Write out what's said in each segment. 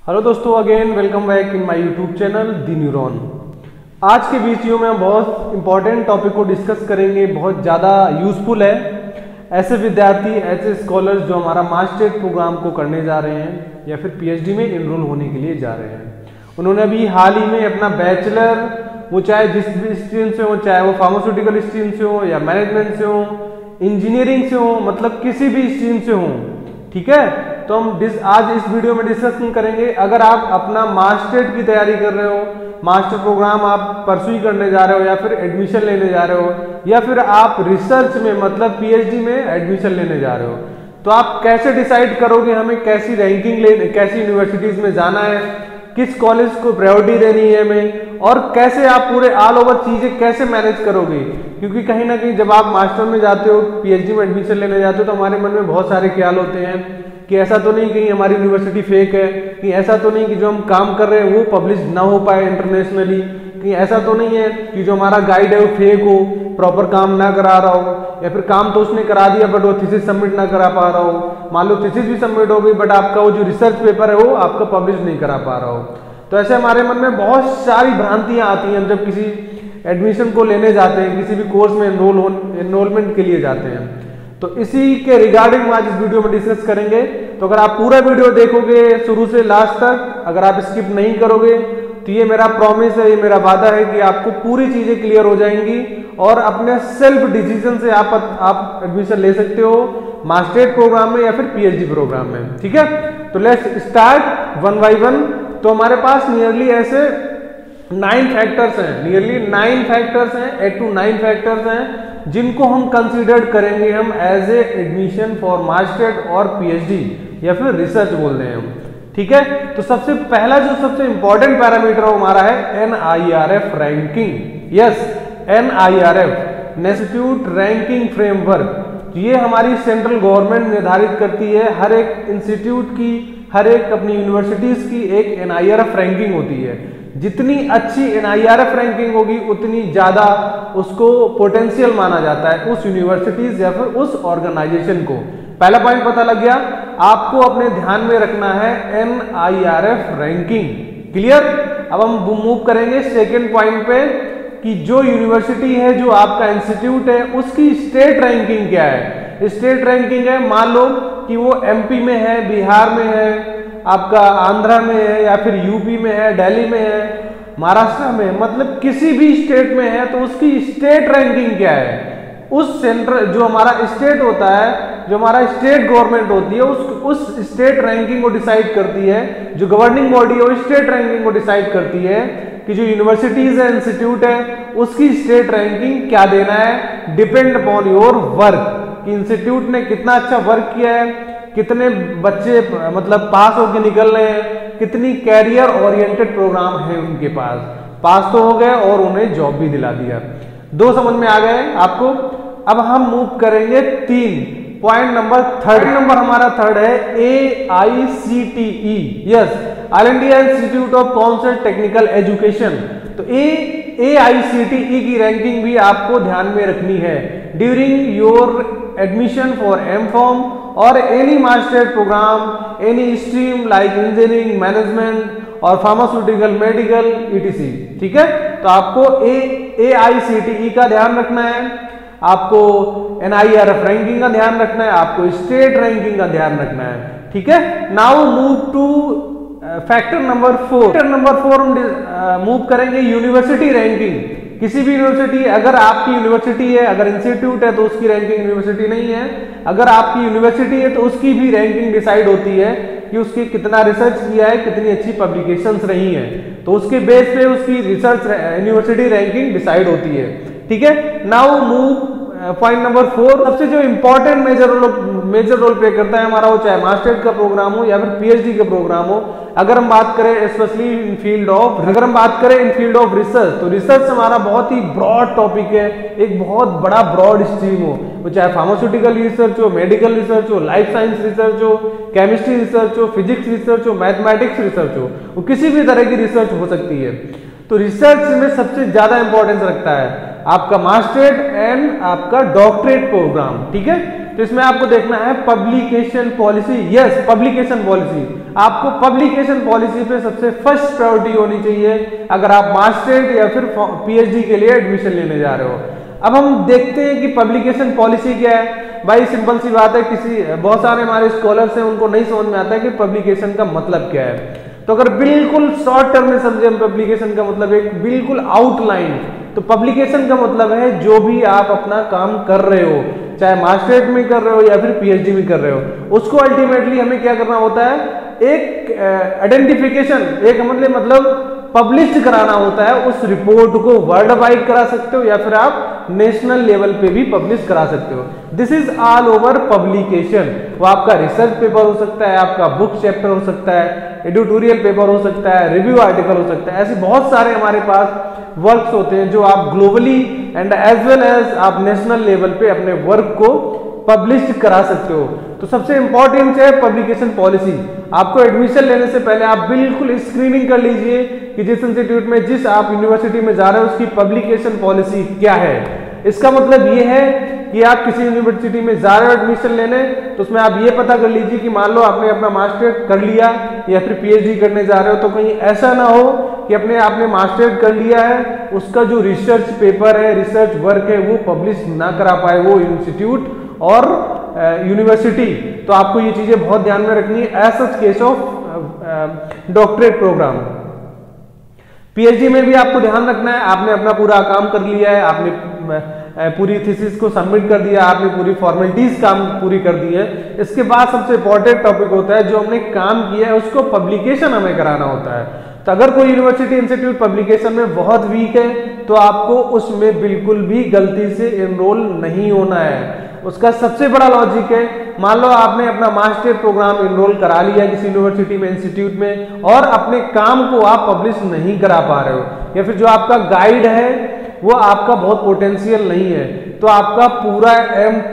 Hello दोस्तों, again welcome back in my YouTube channel the neuron. आज के video में हम बहुत इंपॉर्टेंट टॉपिक को डिस्कस करेंगे, बहुत ज़्यादा यूजफुल है ऐसे विद्यार्थी, ऐसे स्कॉलर्स जो हमारा मास्टर्स प्रोग्राम को करने जा रहे हैं या फिर पीएचडी में इनरोल होने के लिए जा रहे हैं। उन्होंने अभी हाल ही में अपना बैचलर, वो चाहे जिस भी स्ट्रीम से हो, चाहे वो फार्मास्यूटिकल स्ट्रीम से हो या मैनेजमेंट से हो, इंजीनियरिंग से हो, मतलब किसी भी स्ट्रीम से हो, ठीक है। तो हम आज इस वीडियो में डिस्कशन करेंगे, अगर आप अपना मास्टर्स की तैयारी कर रहे हो, मास्टर प्रोग्राम आप परस्यू करने जा रहे हो या फिर एडमिशन लेने जा रहे हो, या फिर आप रिसर्च में मतलब पीएचडी में एडमिशन लेने जा रहे हो, तो आप कैसे डिसाइड करोगे हमें कैसी रैंकिंग लेने, कैसी यूनिवर्सिटीज में जाना है, किस कॉलेज को प्रायोरिटी देनी है हमें, और कैसे आप पूरे ऑल ओवर चीजें कैसे मैनेज करोगे। क्योंकि कहीं ना कहीं जब आप मास्टर में जाते हो, पीएचडी में एडमिशन लेने जाते हो, तो हमारे मन में बहुत सारे ख्याल होते हैं कि ऐसा तो नहीं कहीं हमारी यूनिवर्सिटी फेक है, कि ऐसा तो नहीं कि जो हम काम कर रहे हैं वो पब्लिश ना हो पाए इंटरनेशनली, कि ऐसा तो नहीं है कि जो हमारा गाइड है वो फेक हो, प्रॉपर काम ना करा रहा हो, या फिर काम तो उसने करा दिया बट वो थीसिस सबमिट ना करा पा रहा हो। मान लो थीसिस भी सबमिट हो गई बट आपका वो जो रिसर्च पेपर है वो आपका पब्लिश नहीं करा पा रहा हो। तो ऐसे हमारे मन में बहुत सारी भ्रांतियां आती हैं जब किसी एडमिशन को लेने जाते हैं, किसी भी कोर्स में एनरोलमेंट के लिए जाते हैं। तो इसी के रिगार्डिंग आज इस वीडियो में डिस्कस करेंगे। तो अगर आप पूरा वीडियो देखोगे शुरू से लास्ट तक, अगर आप स्किप नहीं करोगे, तो ये मेरा प्रॉमिस है, ये मेरा वादा है कि आपको पूरी चीजें क्लियर हो जाएंगी और अपने सेल्फ डिसीजन से आप एडमिशन ले सकते हो मास्टर्स प्रोग्राम में या फिर पीएचडी प्रोग्राम में, ठीक है। तो let's start one by one. तो हमारे पास नियरली ऐसे 9 फैक्टर्स हैं, नियरली 9 फैक्टर्स हैं, 8 to 9 फैक्टर्स हैं जिनको हम कंसीडर करेंगे हम as a admission for masters और पीएचडी या फिर रिसर्च बोल रहे हैं हम, ठीक है। तो सबसे पहला जो सबसे इंपॉर्टेंट पैरामीटर हमारा है NIRF ranking. Yes, NIRF institute ranking framework, ये हमारी सेंट्रल गवर्नमेंट निर्धारित करती है। हर एक इंस्टीट्यूट की, हर एक अपनी यूनिवर्सिटीज की एक NIRF रैंकिंग होती है। जितनी अच्छी NIRF रैंकिंग होगी उतनी ज्यादा उसको पोटेंशियल माना जाता है उस यूनिवर्सिटीज या फिर उस ऑर्गेनाइजेशन को। पहला पॉइंट पता लग गया, आपको अपने ध्यान में रखना है NIRF रैंकिंग। क्लियर। अब हम मूव करेंगे सेकेंड पॉइंट पे कि जो यूनिवर्सिटी है, जो आपका इंस्टीट्यूट है, उसकी स्टेट रैंकिंग क्या है। स्टेट रैंकिंग है, मान लो कि वो एमपी में है, बिहार में है, आपका आंध्रा में है, या फिर यूपी में है, दिल्ली में है, महाराष्ट्र में, मतलब किसी भी स्टेट में है, तो उसकी स्टेट रैंकिंग क्या है। उस सेंट्रल जो हमारा स्टेट होता है, जो हमारा स्टेट गवर्नमेंट होती है, उस स्टेट रैंकिंग को डिसाइड करती है। जो गवर्निंग बॉडी है वो स्टेट रैंकिंग को डिसाइड करती है कि जो यूनिवर्सिटीज है, इंस्टीट्यूट है, उसकी स्टेट रैंकिंग क्या देना है, डिपेंड अपॉन योर वर्क, कि इंस्टीट्यूट ने कितना अच्छा वर्क किया है, कितने बच्चे मतलब पास होकर निकल रहे हैं, कितनी कैरियर ओरिएंटेड प्रोग्राम है उनके पास तो हो गए और उन्हें जॉब भी दिला दिया। 2 समझ में आ गए आपको। अब हम मूव करेंगे 3 पॉइंट नंबर थर्ड नंबर हमारा थर्ड है AICTE। Yes, all India institute of council technical education. तो AICTE की रैंकिंग भी आपको ध्यान में रखनी है during your admission for MCom और any master programme, any stream like engineering, management और फार्मास्यूटिकल, मेडिकल ETC, ठीक है। तो आपको AICTE का ध्यान रखना है, आपको NIRF रैंकिंग का ध्यान रखना है, आपको स्टेट रैंकिंग का ध्यान रखना है, ठीक है। Now move two factor number 4। Factor number 4 हम मूव करेंगे यूनिवर्सिटी रैंकिंग। किसी भी यूनिवर्सिटी, अगर आपकी यूनिवर्सिटी है, अगर इंस्टीट्यूट है तो उसकी रैंकिंग यूनिवर्सिटी नहीं है, अगर आपकी यूनिवर्सिटी है तो उसकी भी रैंकिंग डिसाइड होती है कि उसकी कितना रिसर्च किया है, कितनी अच्छी पब्लिकेशंस रही हैं, तो उसके बेस पे उसकी रिसर्च यूनिवर्सिटी रैंकिंग डिसाइड होती है, ठीक है। Now move point number 4। सबसे जो इंपॉर्टेंट मेजर रोल प्ले करता है हमारा, वो चाहे मास्टर्स का प्रोग्राम हो या फिर पीएचडी का प्रोग्राम हो। अगर हम बात करें specially in field of research, तो रिसर्च हमारा बहुत ही ब्रॉड टॉपिक है, एक बहुत बड़ा ब्रॉड स्ट्रीम हो, वो चाहे फार्मास्यूटिकल रिसर्च हो, मेडिकल रिसर्च हो, लाइफ साइंस रिसर्च हो, केमिस्ट्री रिसर्च हो, फिजिक्स रिसर्च हो, मैथमेटिक्स रिसर्च हो, वो किसी भी तरह की रिसर्च हो सकती है। तो रिसर्च में सबसे ज्यादा इंपॉर्टेंस रखता है आपका मास्टर्स एंड आपका डॉक्टरेट प्रोग्राम, ठीक है। तो इसमें आपको देखना है publication policy. Yes, publication policy, आपको पब्लिकेशन पॉलिसी पे सबसे फर्स्ट प्रायोरिटी होनी चाहिए अगर आप मास्टर्स या फिर पीएचडी के लिए एडमिशन लेने जा रहे हो। अब हम देखते हैं कि पब्लिकेशन पॉलिसी क्या है। भाई सिंपल सी बात है, बहुत सारे हमारे स्कॉलर्स हैं उनको नहीं समझ में आता है कि पब्लिकेशन का मतलब क्या है। तो अगर बिल्कुल शॉर्ट टर्म में समझे हम पब्लिकेशन का मतलब, एक बिल्कुल आउटलाइन, तो पब्लिकेशन का मतलब है जो भी आप अपना काम कर रहे हो, चाहे मास्टरेट में कर रहे हो या फिर पीएचडी में कर रहे हो, उसको अल्टीमेटली हमें क्या करना होता है, एक आइडेंटिफिकेशन, एक मतलब पब्लिश कराना होता है। उस रिपोर्ट को वर्ल्ड वाइड करा सकते हो या फिर आप नेशनल लेवल पे भी पब्लिश करा सकते हो। This is all over publication. वो आपका रिसर्च पेपर हो सकता है, आपका बुक चैप्टर हो सकता है, एडिटोरियल पेपर हो सकता है, रिव्यू आर्टिकल हो सकता है। ऐसे बहुत सारे हमारे पास वर्क्स होते हैं जो आप globally and as well as आप नेशनल लेवल पे अपने वर्क को पब्लिश करा सकते हो। तो सबसे इंपॉर्टेंट है पब्लिकेशन पॉलिसी। आपको एडमिशन लेने से पहले आप बिल्कुल स्क्रीनिंग कर लीजिए कि जिस इंस्टीट्यूट में, जिस आप यूनिवर्सिटी में जा रहे हो, उसकी पब्लिकेशन पॉलिसी क्या है। इसका मतलब ये है कि आप किसी यूनिवर्सिटी में जा रहे हो एडमिशन लेने, तो उसमें आप ये पता कर लीजिए कि मान लो आपने अपना मास्टर कर लिया या फिर पीएचडी करने जा रहे हो, तो कहीं ऐसा ना हो कि आपने मास्टर कर लिया है, उसका जो रिसर्च पेपर है, रिसर्च वर्क है, वो पब्लिश ना करा पाए वो इंस्टीट्यूट और यूनिवर्सिटी। तो आपको ये चीजें बहुत ध्यान में रखनी है as such case of doctorate programme. PhD में भी आपको ध्यान रखना है, आपने अपना पूरा काम कर लिया है, आपने पूरी थीसिस को सबमिट कर दिया, आपने पूरी फॉर्मेलिटीज काम पूरी कर दी है। इसके बाद सबसे इंपॉर्टेंट टॉपिक होता है जो हमने काम किया है उसको पब्लिकेशन हमें कराना होता है। तो अगर कोई यूनिवर्सिटी इंस्टीट्यूट पब्लिकेशन में बहुत वीक है तो आपको उसमें बिल्कुल भी गलती से एनरोल नहीं होना है। उसका सबसे बड़ा लॉजिक है, मान लो आपने अपना मास्टर प्रोग्राम एनरोल करा लिया किसी यूनिवर्सिटी में, इंस्टीट्यूट में, और अपने काम को आप पब्लिश नहीं करा पा रहे हो, या फिर जो आपका गाइड है वो आपका बहुत पोटेंशियल नहीं है, तो आपका पूरा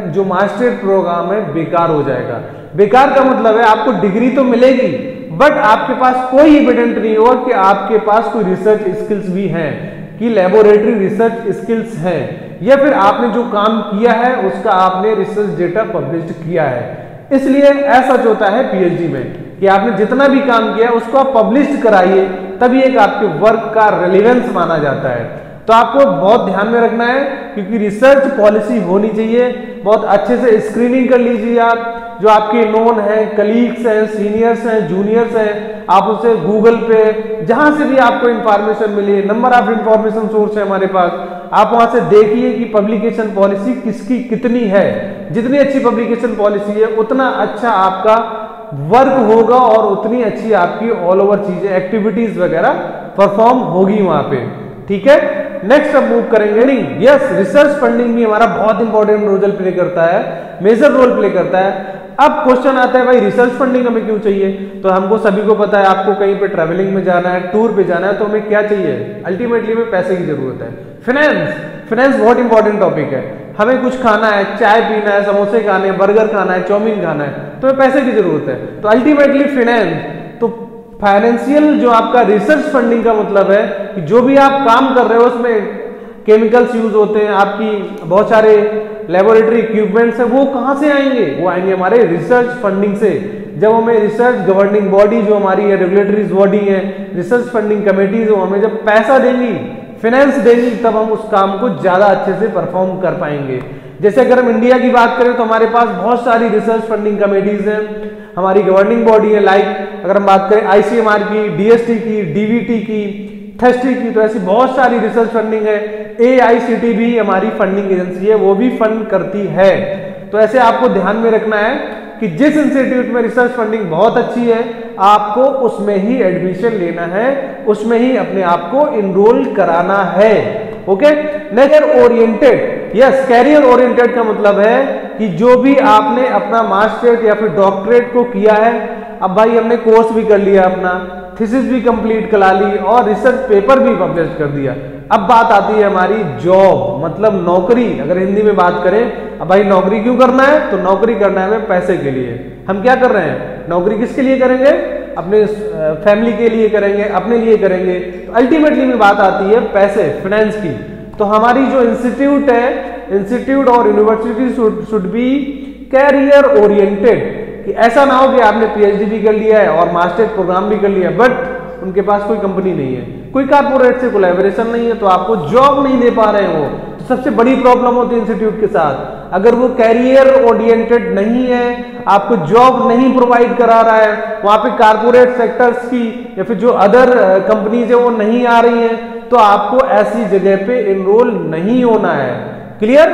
जो मास्टर प्रोग्राम है बेकार हो जाएगा। बेकार का मतलब है आपको डिग्री तो मिलेगी बट आपके पास कोई एविडेंट नहीं होगा कि आपके पास कोई रिसर्च स्किल्स भी हैं, कि लेबोरेटरी रिसर्च स्किल्स हैं, या फिर आपने जो काम किया है उसका आपने रिसर्च डेटा पब्लिश किया है। इसलिए ऐसा होता है पीएचडी में कि आपने जितना भी काम किया उसको आप पब्लिश कराइए, तभी एक आपके वर्क का रेलेवेंस माना जाता है। तो आपको बहुत ध्यान में रखना है क्योंकि रिसर्च पॉलिसी होनी चाहिए। बहुत अच्छे से स्क्रीनिंग कर लीजिए आप, जो आपके नोन हैं, कलीग्स हैं, सीनियर्स हैं, जूनियर्स हैं, आप उसे गूगल पे जहां से भी आपको इंफॉर्मेशन मिले, नंबर ऑफ इंफॉर्मेशन सोर्स है हमारे पास, आप वहां से देखिए कि पब्लिकेशन पॉलिसी किसकी कितनी है। जितनी अच्छी पब्लिकेशन पॉलिसी है उतना अच्छा आपका वर्क होगा और उतनी अच्छी आपकी ऑल ओवर चीजें, एक्टिविटीज वगैरह परफॉर्म होगी वहां पे। ठीक है, नेक्स्ट अब मूव करेंगे। यस, रिसर्च फंडिंग भी हमारा बहुत इंपॉर्टेंट रोल प्ले करता है, मेजर रोल प्ले करता है। अब क्वेश्चन आता है भाई रिसर्च फंडिंग हमें क्यों चाहिए? तो हमको सभी को पता है, आपको कहीं पे ट्रैवलिंग में जाना है, टूर पे जाना है, तो हमें क्या चाहिए? अल्टीमेटली में पैसे की जरूरत है। फाइनेंस बहुत इंपॉर्टेंट टॉपिक है। हमें कुछ खाना है, चाय पीना है, समोसे खाने हैं, बर्गर खाना है, चाउमीन खाना है, तो हमें पैसे की जरूरत है। तो अल्टीमेटली फाइनेंस, तो फाइनेंशियल जो आपका रिसर्च फंडिंग का मतलब है कि जो भी आप काम कर रहे हो उसमें केमिकल्स यूज होते हैं, आपकी बहुत सारे लेबोरेटरी इक्विपमेंट्स हैं, वो कहां से आएंगे? वो आएंगे हमारे रिसर्च फंडिंग से। जब हमें रिसर्च गवर्निंग बॉडी जो हमारी है, रेगुलेटरी बॉडी है, रिसर्च फंडिंग कमेटीज, हमें जब पैसा देंगी, फाइनेंस देंगी, तब हम उस काम को ज्यादा अच्छे से परफॉर्म कर पाएंगे। जैसे अगर हम इंडिया की बात करें तो हमारे पास बहुत सारी रिसर्च फंडिंग कमेटीज हैं, हमारी गवर्निंग बॉडी है, लाइक अगर हम बात करें आईसीएमआर की, डीएसटी की, डीवीटी की, थेस्टी की, तो ऐसी बहुत सारी रिसर्च फंडिंग है। एआईसीटी भी हमारी फंडिंग एजेंसी है, वो भी फंड करती है। तो ऐसे आपको ध्यान में रखना है कि जिस इंस्टीट्यूट में रिसर्च फंडिंग बहुत अच्छी है, आपको उसमें ही एडमिशन लेना है, उसमें ही अपने आप को इनरोल कराना है। Okay, nature oriented, yes, career oriented का मतलब है कि जो भी आपने अपना मास्टर्स या फिर डॉक्टरेट को किया है, अब भाई हमने कोर्स भी कर लिया, अपना थीसिस भी कंप्लीट करा ली और रिसर्च पेपर भी पब्लिश कर दिया। अब बात आती है हमारी जॉब, मतलब नौकरी। अगर हिंदी में बात करें, अब भाई नौकरी क्यों करना है? तो नौकरी करना है हमें पैसे के लिए। हम क्या कर रहे हैं? नौकरी किसके लिए करेंगे? अपने फैमिली के लिए करेंगे, अपने लिए करेंगे। तो अल्टीमेटली में बात आती है पैसे, फाइनेंस की। तो हमारी जो इंस्टीट्यूट है, इंस्टीट्यूट और university should be career oriented, कि ऐसा ना हो कि आपने पीएचडी भी कर लिया है और मास्टर प्रोग्राम भी कर लिया बट उनके पास कोई कंपनी नहीं है, कोई कारपोरेट से कोलैबोरेशन नहीं है, तो आपको जॉब नहीं दे पा रहे हैं वो। तो सबसे बड़ी प्रॉब्लम होती है इंस्टीट्यूट के साथ, अगर वो कैरियर ओरिएंटेड नहीं है, आपको जॉब नहीं प्रोवाइड करा रहा है, वहां पे कारपोरेट सेक्टर्स की या फिर जो अदर कंपनीज है वो नहीं आ रही है, तो आपको ऐसी जगह पे एनरोल नहीं होना है। क्लियर?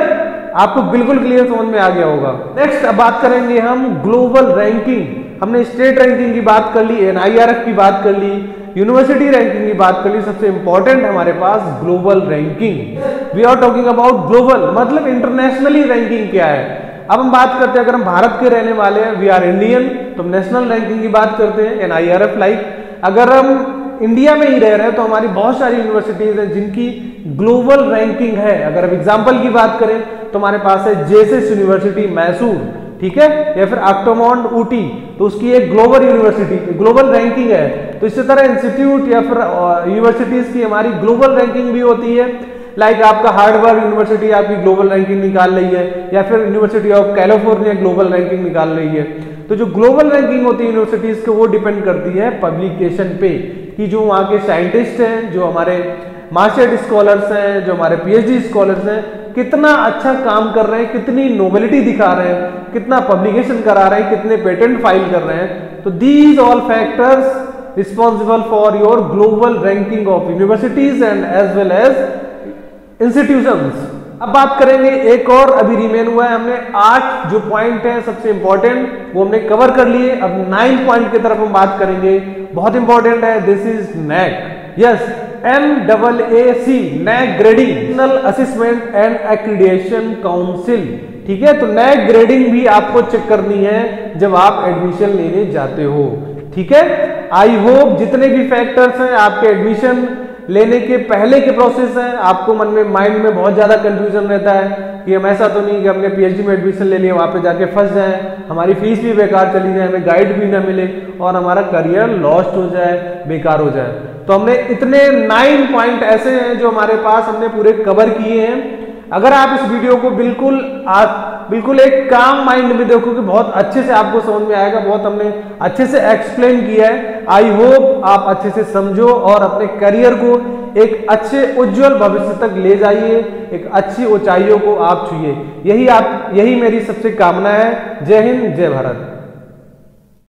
आपको बिल्कुल क्लियर समझ में आ गया होगा। नेक्स्ट अब बात करेंगे हम ग्लोबल रैंकिंग। हमने स्टेट रैंकिंग की बात कर ली, एनआईआरएफ की बात कर ली, यूनिवर्सिटी रैंकिंग की बात कर ली, सबसे इंपॉर्टेंट हमारे पास global ranking. We are talking about global, मतलब इंटरनेशनली रैंकिंग क्या है। अब हम बात करते हैं, अगर हम भारत के रहने वाले हैं, वी आर इंडियन, तो हम नेशनल रैंकिंग की बात करते हैं, एनआईआरएफ लाइक। अगर हम इंडिया में ही रह रहे हैं तो हमारी बहुत सारी यूनिवर्सिटीज हैं जिनकी ग्लोबल रैंकिंग है। अगर हम एग्जांपल की बात करें तो हमारे पास है जेएसएस यूनिवर्सिटी मैसूर, ठीक है, या फिर ऑक्टोमॉन्ड ऊटी, तो उसकी एक ग्लोबल यूनिवर्सिटी ग्लोबल रैंकिंग है। तो इसी तरह इंस्टीट्यूट या फिर यूनिवर्सिटीज की हमारी ग्लोबल रैंकिंग भी होती है। लाइक आपका हार्वर्ड यूनिवर्सिटी आपकी ग्लोबल रैंकिंग निकाल रही है, या फिर university of California global ranking निकाल रही है। तो जो ग्लोबल रैंकिंग होती है यूनिवर्सिटीज के, वो डिपेंड करती है पब्लिकेशन पे, कि जो वहाँ के साइंटिस्ट हैं, जो हमारे मास्टर्स स्कॉलर्स हैं, जो हमारे पीएचडी स्कॉलर्स हैं, कितना अच्छा काम कर रहे हैं, कितनी नोबेलिटी दिखा रहे हैं, कितना पब्लिकेशन करा रहे हैं, कितने पेटेंट फाइल कर रहे हैं। तो these all factors responsible for your global ranking of universities and as well as institutions. अब बात करेंगे एक और अभी रिमेन हुआ है, हमने 8 जो पॉइंट है सबसे इंपॉर्टेंट वो हमने कवर कर लिए। अब 9 पॉइंट की तरफ हम बात करेंगे, बहुत इंपॉर्टेंट है। This is NAAC, yes, NAAC, NAAC grading, national assessment and accreditation council, ठीक है। तो नैक ग्रेडिंग भी आपको चेक करनी है जब आप एडमिशन लेने जाते हो, ठीक है। आई होप जितने भी फैक्टर्स हैं आपके एडमिशन लेने के पहले के प्रोसेस है, आपको मन में माइंड में बहुत ज्यादा कंफ्यूजन रहता है कि हम ऐसा तो नहीं कि हमने पीएचडी में एडमिशन ले लिया वहां पे जाके फंस जाए, हमारी फीस भी बेकार चली जाए, हमें गाइड भी ना मिले और हमारा करियर लॉस्ट हो जाए, बेकार हो जाए। तो हमने इतने 9 पॉइंट ऐसे हैं जो हमारे पास हमने पूरे कवर किए हैं। अगर आप इस वीडियो को बिल्कुल एक काम माइंड में देखोगे, बहुत अच्छे से आपको समझ में आएगा, बहुत हमने अच्छे से एक्सप्लेन किया है। आई होप आप अच्छे से समझो और अपने करियर को एक अच्छे उज्जवल भविष्य तक ले जाइए, एक अच्छी ऊंचाइयों को आप छुइए। यही मेरी सबसे कामना है। जय हिंद, जय भारत।